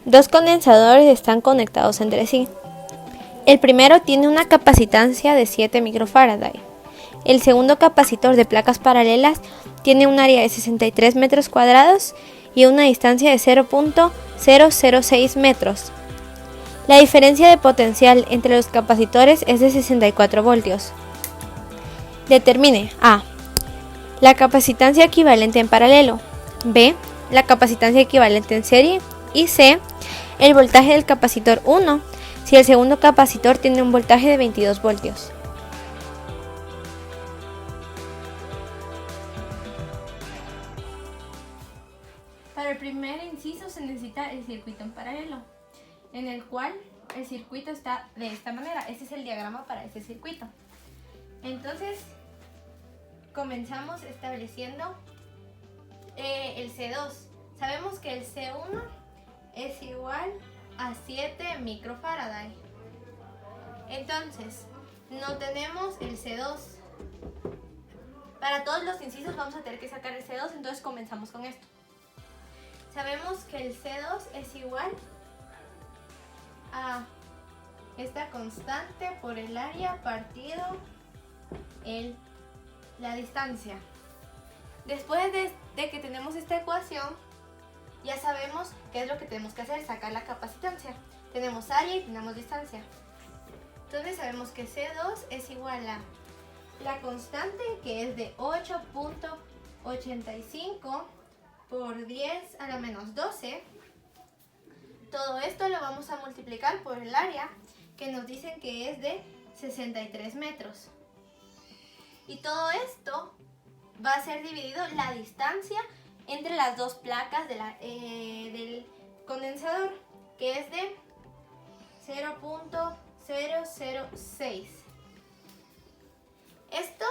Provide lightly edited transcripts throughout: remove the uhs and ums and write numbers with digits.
Dos condensadores están conectados entre sí. El primero tiene una capacitancia de 7 microfarad. El segundo capacitor de placas paralelas tiene un área de 63 metros cuadrados y una distancia de 0.006 metros. La diferencia de potencial entre los capacitores es de 64 voltios. Determine A. La capacitancia equivalente en paralelo. B. La capacitancia equivalente en serie. Y C. El voltaje del capacitor 1 si el segundo capacitor tiene un voltaje de 22 voltios. Para el primer inciso se necesita el circuito en paralelo, en el cual el circuito está de esta manera. Este es el diagrama para este circuito. Entonces, comenzamos estableciendo el C2. Sabemos que el C1 es igual a 7 microfarad. Entonces, no tenemos el C2. Para todos los incisos vamos a tener que sacar el C2, entonces comenzamos con esto. Sabemos que el C2 es igual a esta constante por el área partido la distancia. Después de que tenemos esta ecuación, ya sabemos qué es lo que tenemos que hacer, sacar la capacitancia. Tenemos área y tenemos distancia. Entonces sabemos que C2 es igual a la constante, que es de 8.85 por 10 a la menos 12. Todo esto lo vamos a multiplicar por el área, que nos dicen que es de 63 metros. Y todo esto va a ser dividido la distancia entre las dos placas del condensador, que es de 0.006. Esto,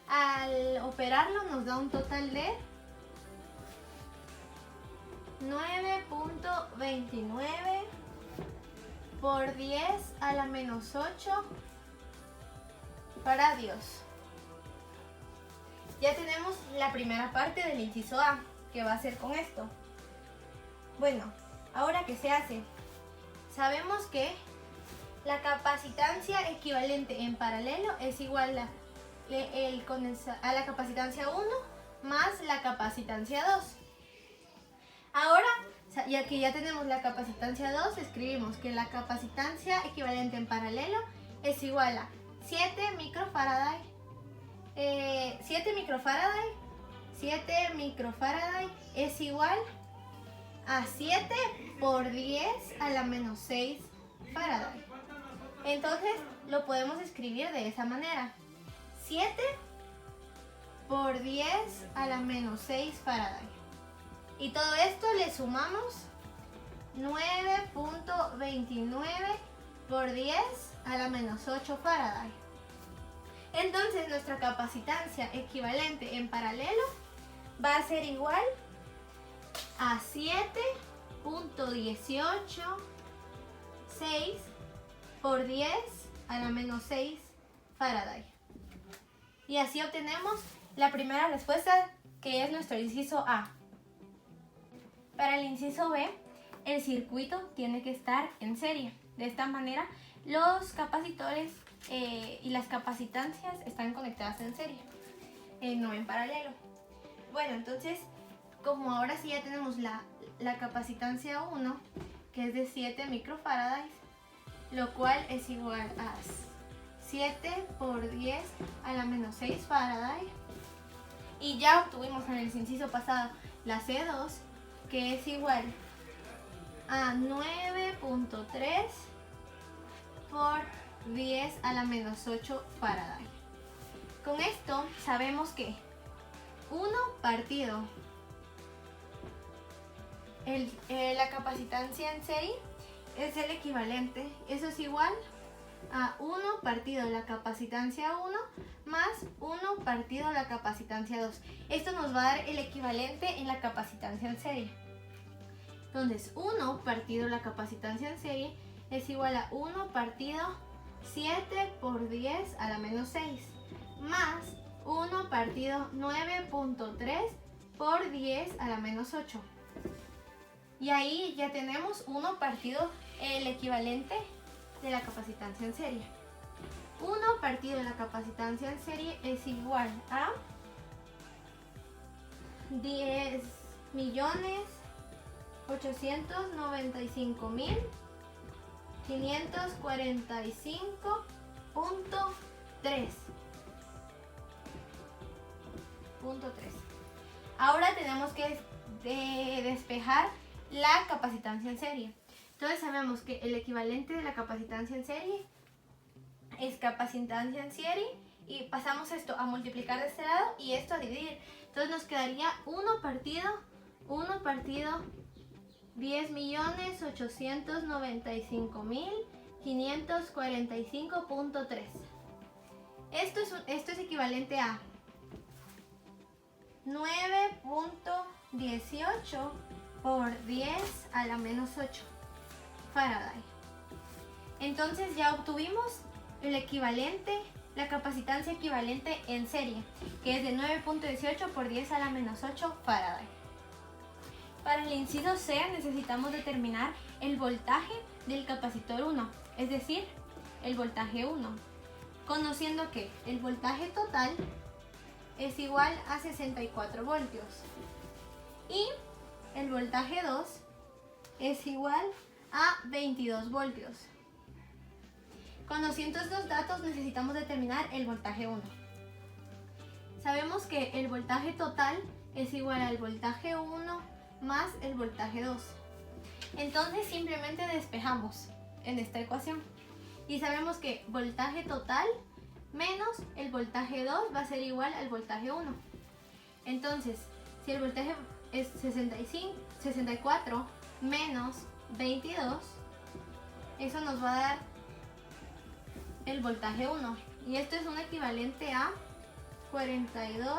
al operarlo, nos da un total de 9.29 por 10 a la menos 8 faradios. Ya tenemos la primera parte del inciso A, que va a ser con esto. Bueno, ahora ¿qué se hace? Sabemos que la capacitancia equivalente en paralelo es igual a la capacitancia 1 más la capacitancia 2. Ahora, ya que ya tenemos la capacitancia 2, escribimos que la capacitancia equivalente en paralelo es igual a 7 microfarad. 7 microfarad es igual a 7 por 10 a la menos 6 farad. Entonces lo podemos escribir de esa manera: 7 por 10 a la menos 6 farad. Y todo esto le sumamos 9.29 por 10 a la menos 8 farad. Entonces nuestra capacitancia equivalente en paralelo va a ser igual a 7.186 por 10 a la menos 6 farad. Y así obtenemos la primera respuesta, que es nuestro inciso A. Para el inciso B, el circuito tiene que estar en serie. De esta manera, los capacitores y las capacitancias están conectadas en serie, no en paralelo. Bueno, entonces, como ahora sí ya tenemos la capacitancia 1, que es de 7 microfarad, lo cual es igual a 7 por 10 a la menos 6 farad. Y ya obtuvimos en el inciso pasado la C2, que es igual a 9.3 por 10 a la menos 8 farad. Con esto sabemos que 1 partido la capacitancia en serie es el equivalente. Eso es igual a 1 partido la capacitancia 1 más 1 partido la capacitancia 2. Esto nos va a dar el equivalente en la capacitancia en serie. Entonces 1 partido la capacitancia en serie es igual a 1 partido 7 por 10 a la menos 6 más 1 partido 9.3 por 10 a la menos 8. Y ahí ya tenemos 1 partido el equivalente de la capacitancia en serie. 1 partido de la capacitancia en serie es igual a 10.895.545.3. Ahora tenemos que despejar la capacitancia en serie. Entonces sabemos que el equivalente de la capacitancia en serie es capacitancia en serie, y pasamos esto a multiplicar de este lado y esto a dividir. Entonces nos quedaría 1 partido 10.895.545.3. Esto es equivalente a 9.18 por 10 a la menos 8 Faraday. Entonces ya obtuvimos el equivalente, la capacitancia equivalente en serie, que es de 9.18 por 10 a la menos 8 Faraday. Para el inciso C necesitamos determinar el voltaje del capacitor 1, es decir, el voltaje 1, conociendo que el voltaje total es igual a 64 voltios y el voltaje 2 es igual a 22 voltios. Conociendo estos datos necesitamos determinar el voltaje 1. Sabemos que el voltaje total es igual al voltaje 1 más el voltaje 2. Entonces simplemente despejamos en esta ecuación y sabemos que voltaje total menos el voltaje 2 va a ser igual al voltaje 1. Entonces, si el voltaje es 64 menos 22, eso nos va a dar el voltaje 1. Y esto es un equivalente a 42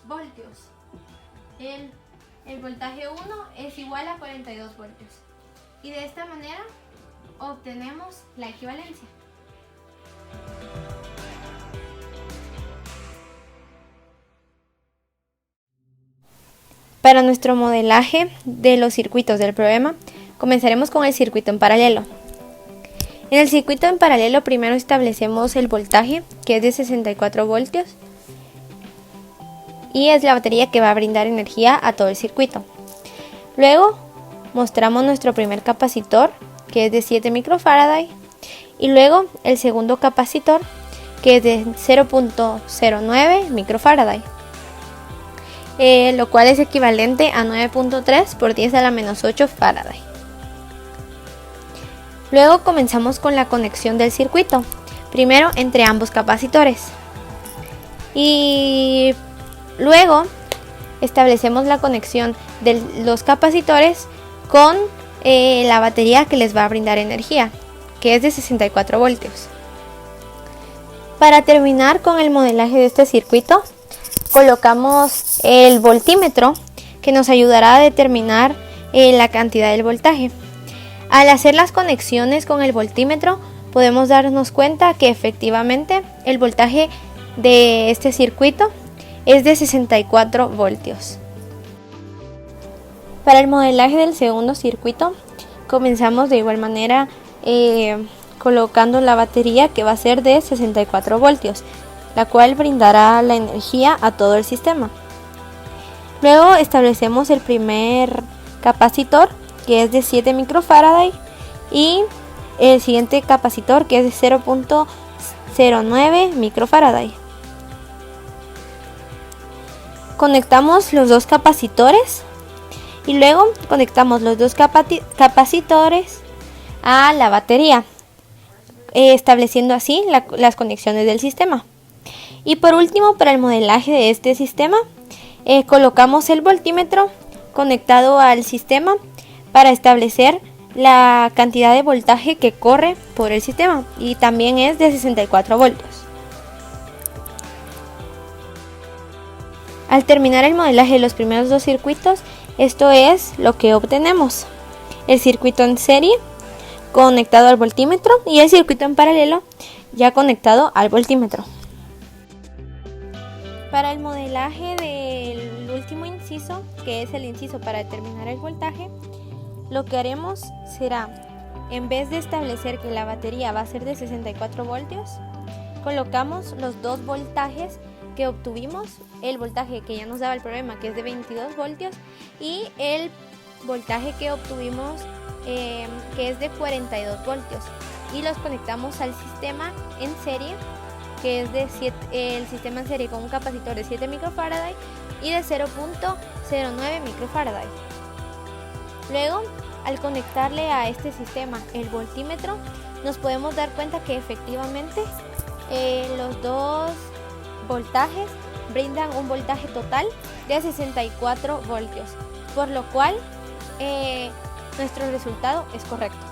voltios. El voltaje 1 es igual a 42 voltios. Y de esta manera obtenemos la equivalencia. Para nuestro modelaje de los circuitos del problema, comenzaremos con el circuito en paralelo. En el circuito en paralelo primero establecemos el voltaje, que es de 64 voltios, y es la batería que va a brindar energía a todo el circuito. Luego mostramos nuestro primer capacitor, que es de 7 microfaraday, y luego el segundo capacitor, que es de 0.09 microfaraday. Lo cual es equivalente a 9.3 por 10 a la menos 8 Faraday. Luego comenzamos con la conexión del circuito, primero entre ambos capacitores. Y luego establecemos la conexión de los capacitores con la batería que les va a brindar energía, que es de 64 voltios. Para terminar con el modelaje de este circuito, colocamos el voltímetro, que nos ayudará a determinar la cantidad del voltaje. Al hacer las conexiones con el voltímetro podemos darnos cuenta que efectivamente el voltaje de este circuito es de 64 voltios. Para el modelaje del segundo circuito comenzamos de igual manera colocando la batería, que va a ser de 64 voltios, la cual brindará la energía a todo el sistema. Luego establecemos el primer capacitor, que es de 7 microfaraday, y el siguiente capacitor, que es de 0.09 microfaraday. Conectamos los dos capacitores y luego conectamos los dos capacitores a la batería, estableciendo así las conexiones del sistema. Y por último, para el modelaje de este sistema, colocamos el voltímetro conectado al sistema para establecer la cantidad de voltaje que corre por el sistema, y también es de 64 voltios. Al terminar el modelaje de los primeros dos circuitos, esto es lo que obtenemos: el circuito en serie conectado al voltímetro y el circuito en paralelo ya conectado al voltímetro. Para el modelaje del último inciso, que es el inciso para determinar el voltaje, lo que haremos será, en vez de establecer que la batería va a ser de 64 voltios, colocamos los dos voltajes que obtuvimos, el voltaje que ya nos daba el problema, que es de 22 voltios, y el voltaje que obtuvimos, que es de 42 voltios, y los conectamos al sistema en serie, que es el sistema en serie con un capacitor de 7 microfarad y de 0.09 microfarad. Luego, al conectarle a este sistema el voltímetro, nos podemos dar cuenta que efectivamente los dos voltajes brindan un voltaje total de 64 voltios, por lo cual nuestro resultado es correcto.